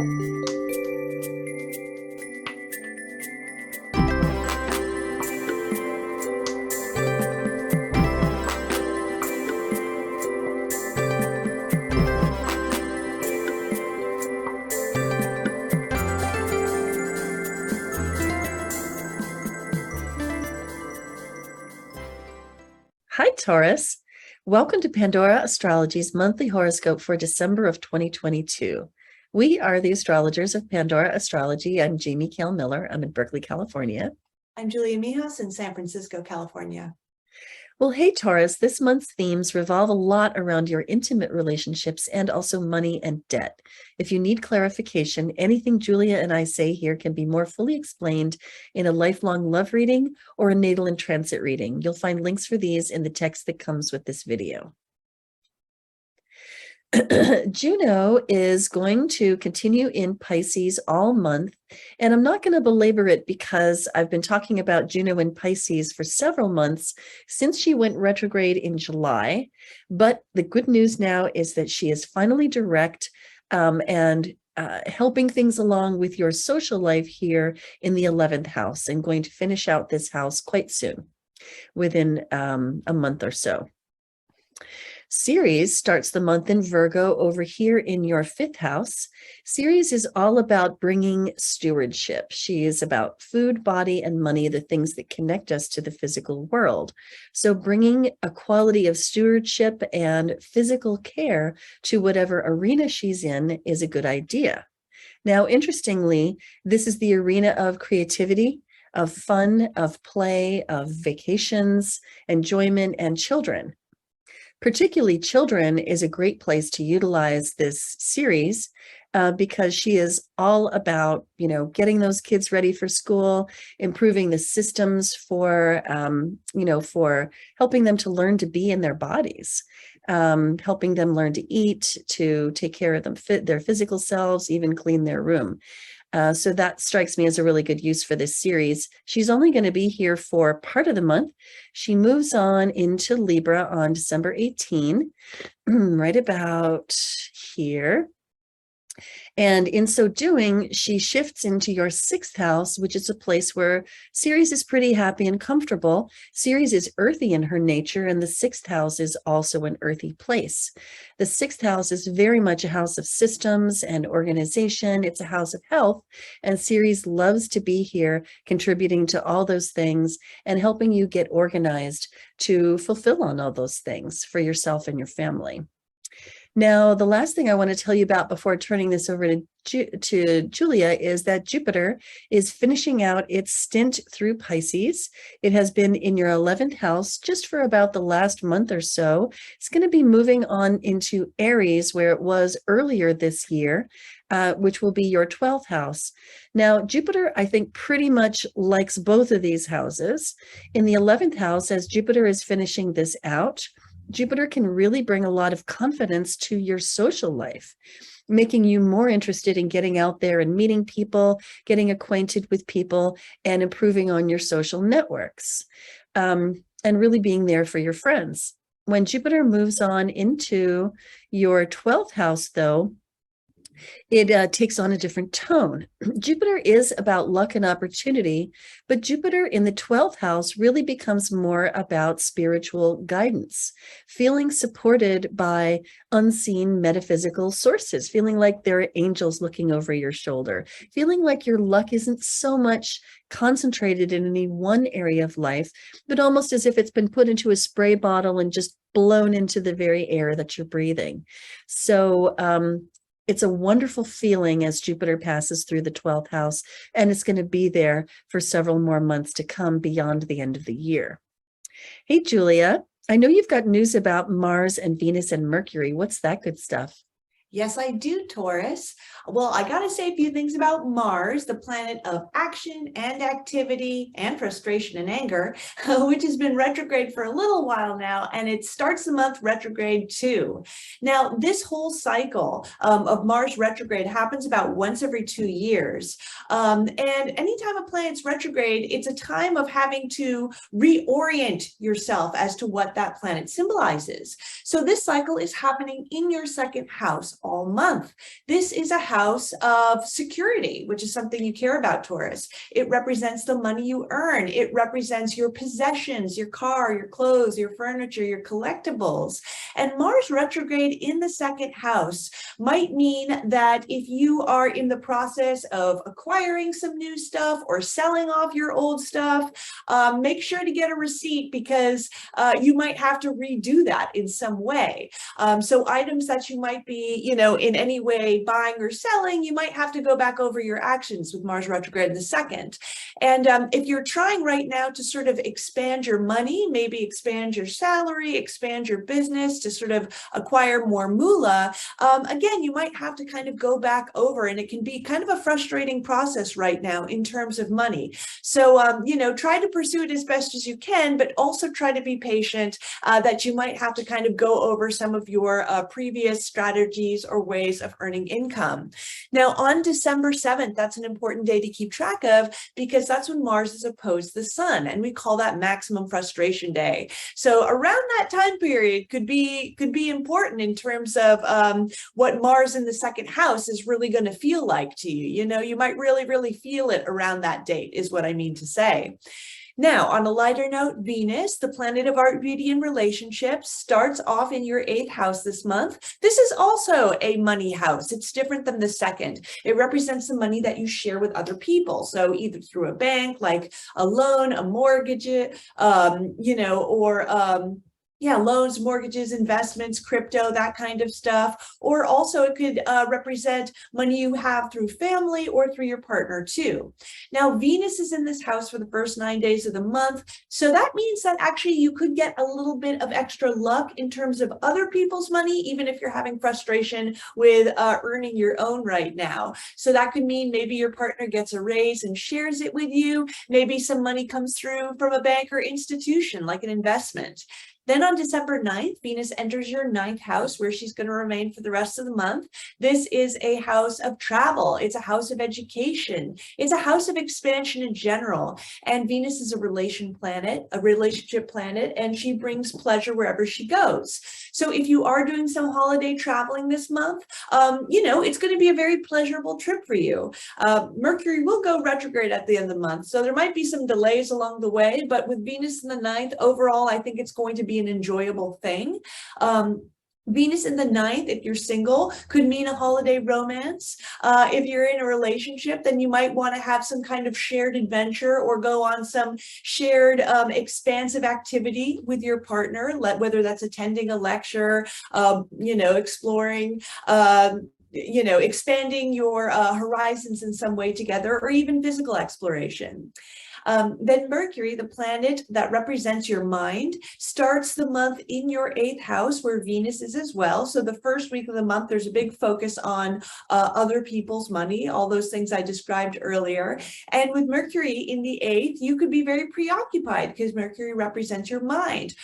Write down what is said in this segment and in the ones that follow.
Hi, Taurus. Welcome to Pandora Astrology's monthly horoscope for December of 2022. We are the astrologers of Pandora Astrology. I'm Jamie Kale Miller. I'm in Berkeley, California. I'm Julia Mijas in San Francisco, California. Well, hey, Taurus, this month's themes revolve a lot around your intimate relationships and also money and debt. If you need clarification, anything Julia and I say here can be more fully explained in a lifelong love reading or a natal and transit reading. You'll find links for these in the text that comes with this video. Juno is going to continue in Pisces all month, and I'm not going to belabor it because I've been talking about Juno in Pisces for several months since she went retrograde in July. But the good news now is that she is finally direct and helping things along with your social life here in the 11th house, and going to finish out this house quite soon, within a month or so. Ceres starts the month in Virgo over here in your 5th house. Ceres is all about bringing stewardship. She is about food, body, and money, the things that connect us to the physical world. So bringing a quality of stewardship and physical care to whatever arena she's in is a good idea. Now, interestingly, this is the arena of creativity, of fun, of play, of vacations, enjoyment, and children. Particularly children is a great place to utilize this series because she is all about, getting those kids ready for school, improving the systems for, for helping them to learn to be in their bodies, helping them learn to eat, to take care of their physical selves, even clean their room. So that strikes me as a really good use for this series. She's only going to be here for part of the month. She moves on into Libra on December 18, right about here. And in so doing, she shifts into your 6th house, which is a place where Ceres is pretty happy and comfortable. Ceres is earthy in her nature, and the 6th house is also an earthy place. The 6th house is very much a house of systems and organization. It's a house of health, and Ceres loves to be here, contributing to all those things and helping you get organized to fulfill on all those things for yourself and your family. Now, the last thing I want to tell you about before turning this over to Julia is that Jupiter is finishing out its stint through Pisces. It has been in your 11th house just for about the last month or so. It's going to be moving on into Aries, where it was earlier this year, which will be your 12th house. Now, Jupiter, I think, pretty much likes both of these houses. In the 11th house, as Jupiter is finishing this out, Jupiter can really bring a lot of confidence to your social life, making you more interested in getting out there and meeting people, getting acquainted with people, and improving on your social networks, and really being there for your friends. When Jupiter moves on into your 12th house, though, it takes on a different tone. Jupiter is about luck and opportunity, but Jupiter in the 12th house really becomes more about spiritual guidance, feeling supported by unseen metaphysical sources, feeling like there are angels looking over your shoulder, feeling like your luck isn't so much concentrated in any one area of life, but almost as if it's been put into a spray bottle and just blown into the very air that you're breathing. So, it's a wonderful feeling as Jupiter passes through the 12th house, and it's going to be there for several more months to come beyond the end of the year. Hey, Julia, I know you've got news about Mars and Venus and Mercury. What's that good stuff? Yes, I do, Taurus. Well, I got to say a few things about Mars, the planet of action and activity and frustration and anger, which has been retrograde for a little while now, and it starts the month retrograde too. Now, this whole cycle of Mars retrograde happens about once every 2 years. And anytime a planet's retrograde, it's a time of having to reorient yourself as to what that planet symbolizes. So this cycle is happening in your 2nd house, all month. This is a house of security, which is something you care about, Taurus. It represents the money you earn. It represents your possessions, your car, your clothes, your furniture, your collectibles. And Mars retrograde in the second house might mean that if you are in the process of acquiring some new stuff or selling off your old stuff, make sure to get a receipt, because you might have to redo that in some way. So items that you might be, in any way buying or selling, you might have to go back over your actions with Mars retrograde in the second. And if you're trying right now to sort of expand your money, maybe expand your salary, expand your business to sort of acquire more moolah, again, you might have to kind of go back over, and it can be kind of a frustrating process right now in terms of money. So, try to pursue it as best as you can, but also try to be patient, that you might have to kind of go over some of your previous strategies or ways of earning income. Now, on December 7th, that's an important day to keep track of, because that's when Mars is opposed to the sun, and we call that maximum frustration day. So around that time period could be important in terms of what Mars in the second house is really going to feel like to you. You might really feel it around that date, is what I mean to say. Now, on a lighter note, Venus, the planet of art, beauty, and relationships, starts off in your 8th house this month. This is also a money house. It's different than the second. It represents the money that you share with other people. So either through a bank, like a loan, a mortgage, loans, mortgages, investments, crypto, that kind of stuff. Or also it could represent money you have through family or through your partner too. Now, Venus is in this house for the first 9 days of the month. So that means that actually you could get a little bit of extra luck in terms of other people's money, even if you're having frustration with earning your own right now. So that could mean maybe your partner gets a raise and shares it with you. Maybe some money comes through from a bank or institution, like an investment. Then on December 9th, Venus enters your 9th house, where she's going to remain for the rest of the month. This is a house of travel. It's a house of education. It's a house of expansion in general. And Venus is a relationship planet, and she brings pleasure wherever she goes. So if you are doing some holiday traveling this month, it's going to be a very pleasurable trip for you. Mercury will go retrograde at the end of the month, so there might be some delays along the way, but with Venus in the 9th, overall, I think it's going to be an enjoyable thing. Venus in the 9th, if you're single, could mean a holiday romance. If you're in a relationship, then you might want to have some kind of shared adventure or go on some shared expansive activity with your partner, whether that's attending a lecture, exploring, expanding your horizons in some way together, or even physical exploration. Then Mercury, the planet that represents your mind, starts the month in your 8th house, where Venus is as well. So the first week of the month, there's a big focus on other people's money, all those things I described earlier. And with Mercury in the 8th, you could be very preoccupied, because Mercury represents your mind.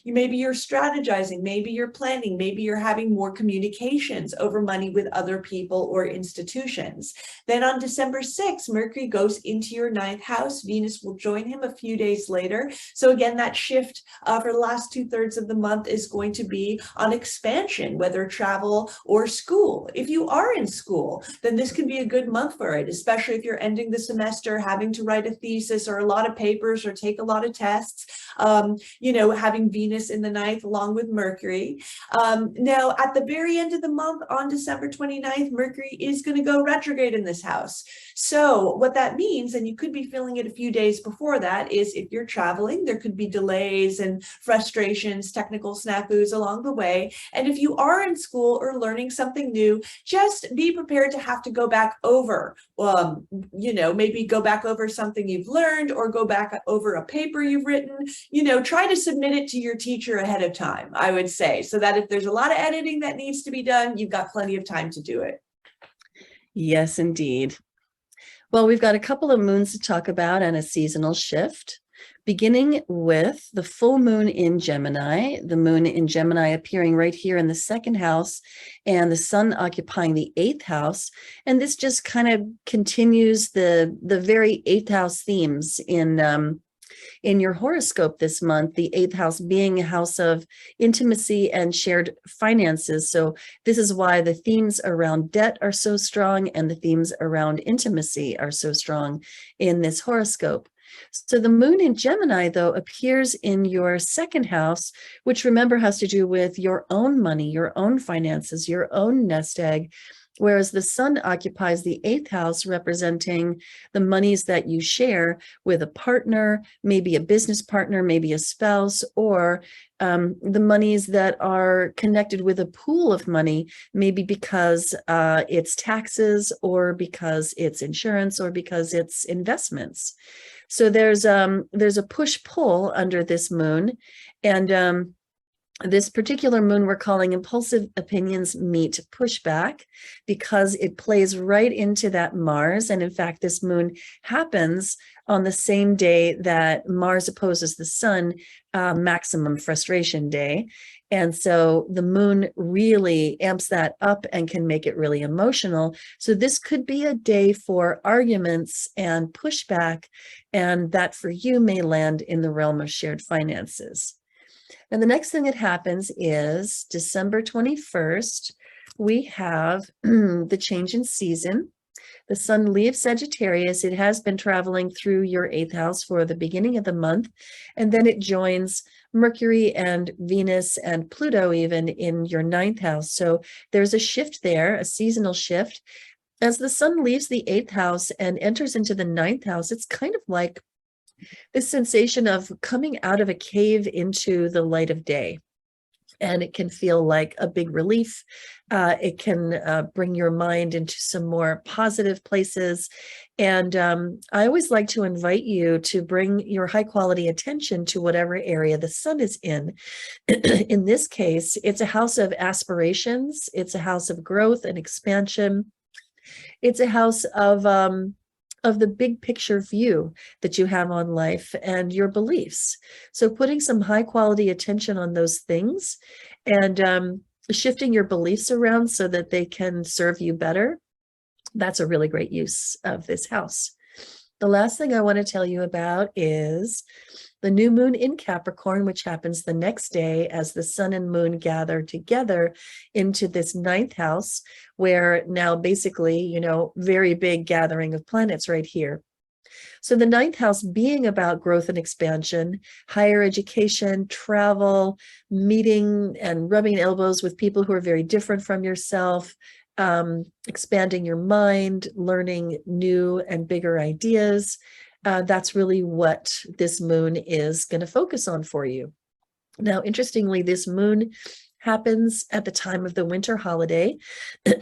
Maybe you're strategizing, maybe you're planning, maybe you're having more communications over money with other people or institutions. Then on December 6th, Mercury goes into your 9th house. Venus will join him a few days later. So again, that shift for the last 2/3 of the month is going to be on expansion, whether travel or school. If you are in school, then this could be a good month for it, especially if you're ending the semester, having to write a thesis or a lot of papers or take a lot of tests, having Venus in the 9th along with Mercury. Now, at the very end of the month, on December 29th, Mercury is going to go retrograde in this house. So what that means, and you could be feeling it a few days before that, is if you're traveling, there could be delays and frustrations, technical snafus along the way. And if you are in school or learning something new, just be prepared to have to go back over, maybe go back over something you've learned, or go back over a paper you've written. Try to submit it to your teacher ahead of time, I would say, so that if there's a lot of editing that needs to be done, you've got plenty of time to do it. Yes, indeed. Well, we've got a couple of moons to talk about and a seasonal shift, beginning with the full moon in Gemini, the moon in Gemini appearing right here in the 2nd house, and the sun occupying the 8th house. And this just kind of continues the very 8th house themes in your horoscope this month, the 8th house being a house of intimacy and shared finances. So this is why the themes around debt are so strong and the themes around intimacy are so strong in this horoscope. So the moon in Gemini, though, appears in your 2nd house, which remember has to do with your own money, your own finances, your own nest egg, whereas the sun occupies the 8th house, representing the monies that you share with a partner, maybe a business partner, maybe a spouse, or the monies that are connected with a pool of money, maybe because it's taxes or because it's insurance or because it's investments. So there's a push-pull under this moon, and this particular moon we're calling impulsive opinions meet pushback, because it plays right into that Mars. And in fact, this moon happens on the same day that Mars opposes the sun, maximum frustration day. And so the moon really amps that up and can make it really emotional. So this could be a day for arguments and pushback, and that for you may land in the realm of shared finances. And the next thing that happens is December 21st, we have the change in season. The sun leaves Sagittarius. It has been traveling through your 8th house for the beginning of the month, and then it joins Mercury and Venus and Pluto even in your 9th house. So there's a shift there, a seasonal shift. As the sun leaves the 8th house and enters into the 9th house, it's kind of like this sensation of coming out of a cave into the light of day. And it can feel like a big relief. It can bring your mind into some more positive places. And I always like to invite you to bring your high quality attention to whatever area the sun is in. In this case, it's a house of aspirations. It's a house of growth and expansion. It's a house of the big picture view that you have on life and your beliefs. So putting some high quality attention on those things and shifting your beliefs around so that they can serve you better, that's a really great use of this house. The last thing I want to tell you about is the new moon in Capricorn, which happens the next day as the sun and moon gather together into this 9th house, where now basically, very big gathering of planets right here. So the 9th house being about growth and expansion, higher education, travel, meeting and rubbing elbows with people who are very different from yourself, expanding your mind, learning new and bigger ideas. That's really what this moon is going to focus on for you. Now, interestingly, this moon happens at the time of the winter holiday,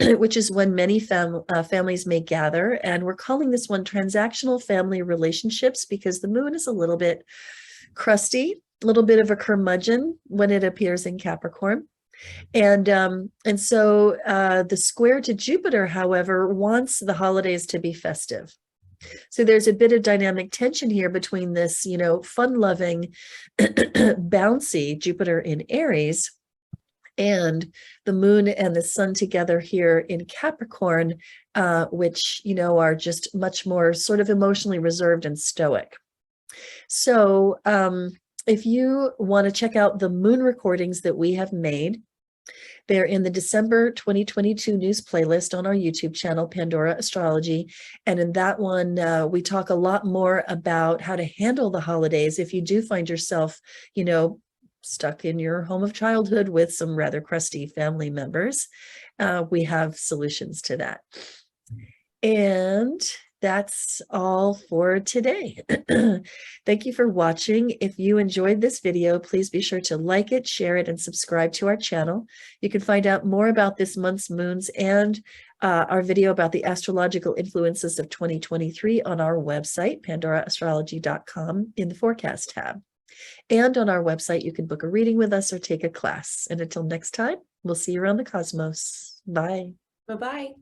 which is when many families may gather. And we're calling this one transactional family relationships, because the moon is a little bit crusty, a little bit of a curmudgeon when it appears in Capricorn. And so the square to Jupiter, however, wants the holidays to be festive. So there's a bit of dynamic tension here between this, fun-loving, bouncy Jupiter in Aries and the moon and the sun together here in Capricorn, which, are just much more sort of emotionally reserved and stoic. So if you want to check out the moon recordings that we have made, they're in the December 2022 news playlist on our YouTube channel, Pandora Astrology. And in that one, we talk a lot more about how to handle the holidays if you do find yourself, stuck in your home of childhood with some rather crusty family members. We have solutions to that. And that's all for today. Thank you for watching. If you enjoyed this video, please be sure to like it, share it, and subscribe to our channel. You can find out more about this month's moons and our video about the astrological influences of 2023 on our website, pandoraastrology.com, in the forecast tab. And on our website, you can book a reading with us or take a class. And until next time, we'll see you around the cosmos. Bye. Bye-bye.